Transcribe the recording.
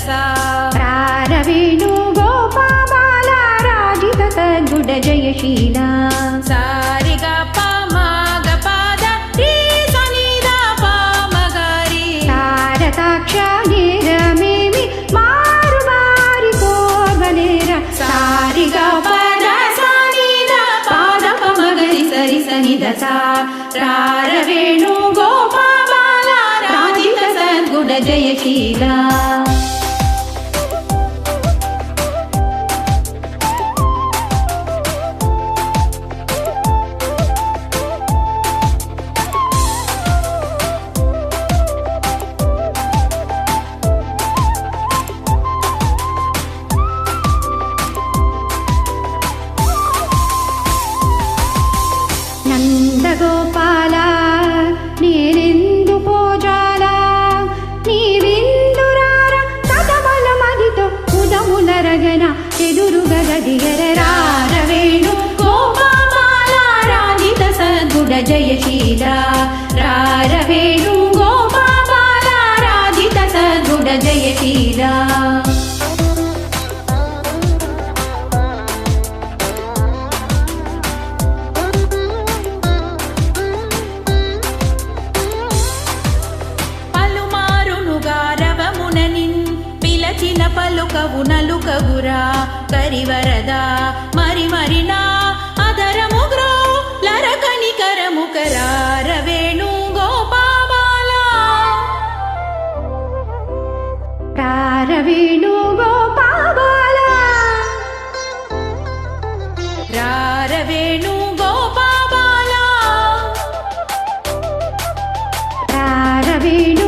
सा रारवेणु गोपाबाल राजित सद्गुण जयशीला सारि ग प म ग प द रि स नि द प म ग रि तारताक्ष नेरमेमि मारु मारि कोर्वनेर सारि ग प द स नि द प द प म ग रि स रि स नि द सा रारवेणु गोपाबाल राजित सद्गुण जयशीला నందగోపాల నేనెందు పోజాల నీవిందురార కథమల మదితో ఉదములరగన ఎదురుగదిగర రారవేణు గోపాబాల రాజిత సద్గుణ జయశీల రారవేణు గోపాబాల రాజిత సద్గుణ జయశీల పలుకవు నలుకగురా కరివరదా మరి మరినా అదరముగ్రో లరకని కరముకరారవేణు గోపాబాల రారవేణు గోపాబాల రారవేణు గోపాబాల రారవేణు